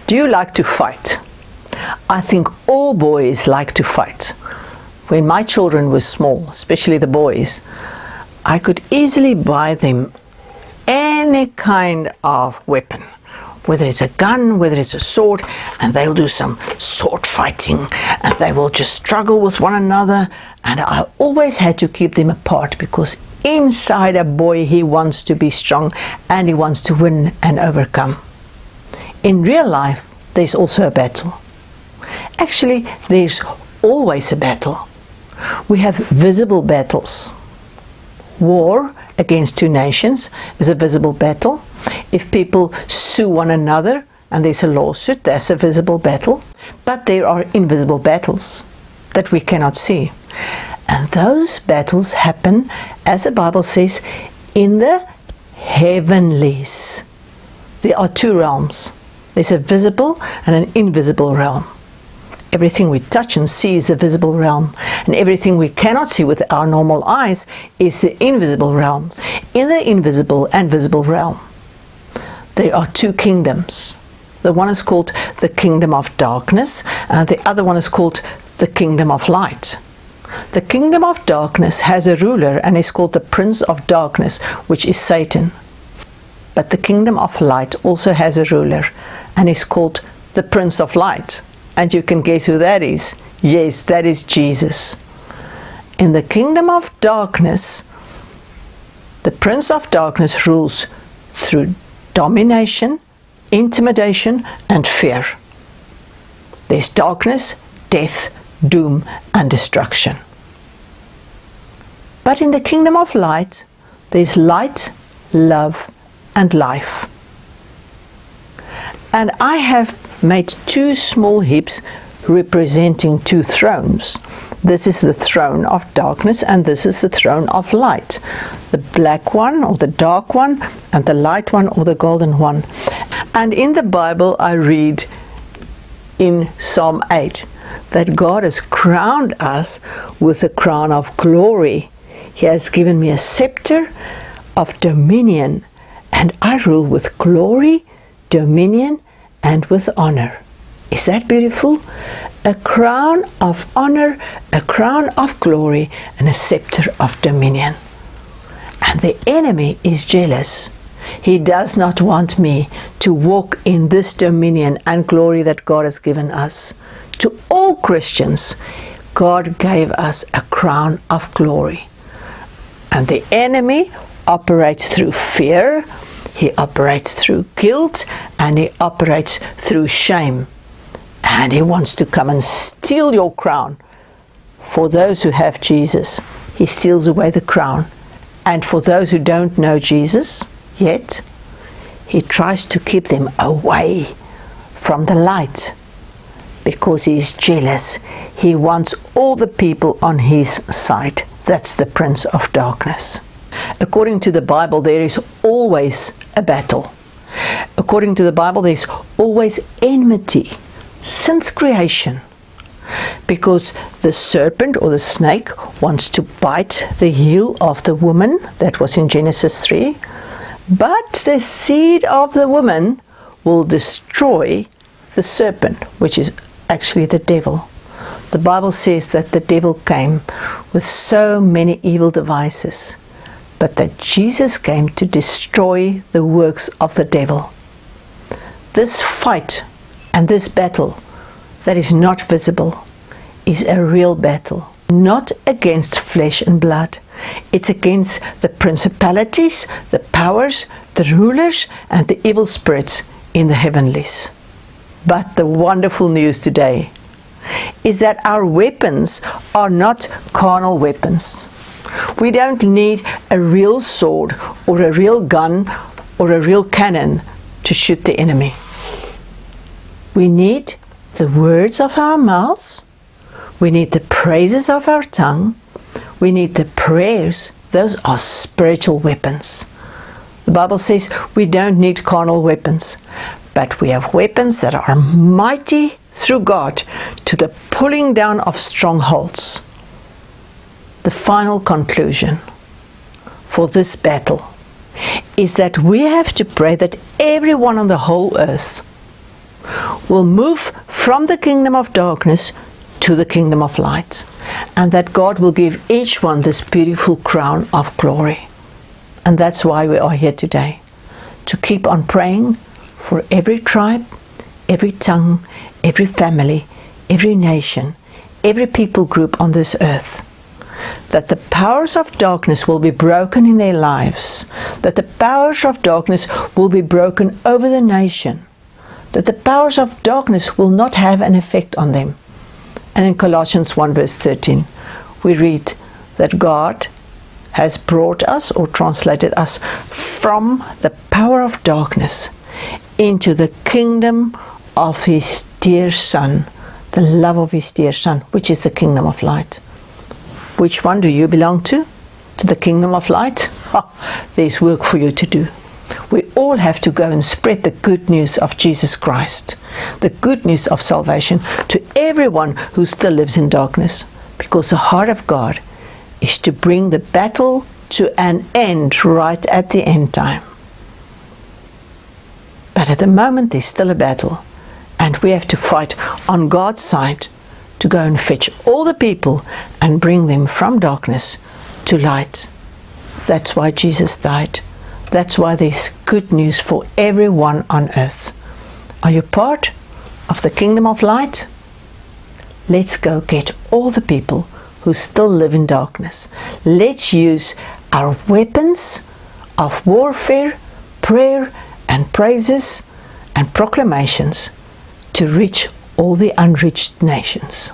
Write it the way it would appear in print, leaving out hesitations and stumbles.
Do you like to fight? I think all boys like to fight. When my children were small, especially the boys, I could easily buy them any kind of weapon, whether it's a gun, whether it's a sword, and they'll do some sword fighting, and they will just struggle with one another, and I always had to keep them apart, because inside a boy, he wants to be strong and he wants to win and overcome. In real life, there's also a battle. Actually, there's always a battle. We have visible battles. War against two nations is a visible battle. If people sue one another and there's a lawsuit, that's a visible battle. But there are invisible battles that we cannot see. And those battles happen, as the Bible says, in the heavenlies. There are two realms. There's a visible and an invisible realm. Everything we touch and see is a visible realm, and everything we cannot see with our normal eyes is the invisible realms. In the invisible and visible realm, there are two kingdoms. The one is called the kingdom of darkness, and the other one is called the kingdom of light. The kingdom of darkness has a ruler, and is called the prince of darkness, which is Satan. But the kingdom of light also has a ruler, and is called the prince of light. And you can guess who that is. Yes, that is Jesus. In the kingdom of darkness, the prince of darkness rules through domination, intimidation, and fear. There's darkness, death, doom, and destruction. But in the kingdom of light, there's light, love, and life. And I have made two small heaps representing two thrones. This is the throne of darkness, and this is the throne of light. The black one, or the dark one, and the light one, or the golden one. And in the Bible I read in Psalm 8 that God has crowned us with a crown of glory. He has given me a scepter of dominion, and I rule with glory, dominion, and with honor. Is that beautiful? A crown of honor, a crown of glory, and a scepter of dominion. And the enemy is jealous. He does not want me to walk in this dominion and glory that God has given us. To all Christians, God gave us a crown of glory. And the enemy operates through fear, he operates through guilt, and he operates through shame. And he wants to come and steal your crown. For those who have Jesus, he steals away the crown. And for those who don't know Jesus yet, he tries to keep them away from the light. Because he's jealous. He wants all the people on his side. That's the prince of darkness. According to the Bible, there is always a battle. According to the Bible, there's always enmity since creation. Because the serpent or the snake wants to bite the heel of the woman, that was in Genesis 3. But the seed of the woman will destroy the serpent, which is actually the devil. The Bible says that the devil came with so many evil devices, but that Jesus came to destroy the works of the devil. This fight and this battle that is not visible is a real battle, not against flesh and blood. It's against the principalities, the powers, the rulers, and the evil spirits in the heavenlies. But the wonderful news today is that our weapons are not carnal weapons. We don't need a real sword or a real gun or a real cannon to shoot the enemy. We need the words of our mouths. We need the praises of our tongue. We need the prayers. Those are spiritual weapons. The Bible says we don't need carnal weapons, but we have weapons that are mighty through God to the pulling down of strongholds. The final conclusion for this battle is that we have to pray that everyone on the whole earth will move from the kingdom of darkness to the kingdom of light, and that God will give each one this beautiful crown of glory. And that's why we are here today, to keep on praying for every tribe, every tongue, every family, every nation, every people group on this earth, that the powers of darkness will be broken in their lives, that the powers of darkness will be broken over the nation, that the powers of darkness will not have an effect on them. And in Colossians 1 verse 13, we read that God has brought us, or translated us, from the power of darkness into the kingdom of his dear Son, the love of his dear Son, which is the kingdom of light. Which one do you belong to? To the kingdom of light? There's work for you to do. We all have to go and spread the good news of Jesus Christ, the good news of salvation, to everyone who still lives in darkness, because the heart of God is to bring the battle to an end right at the end time. But at the moment there's still a battle, and we have to fight on God's side to go and fetch all the people and bring them from darkness to light. That's why Jesus died. That's why there's good news for everyone on earth. Are you part of the kingdom of light? Let's go get all the people who still live in darkness. Let's use our weapons of warfare, prayer and praises and proclamations to reach all the unreached nations.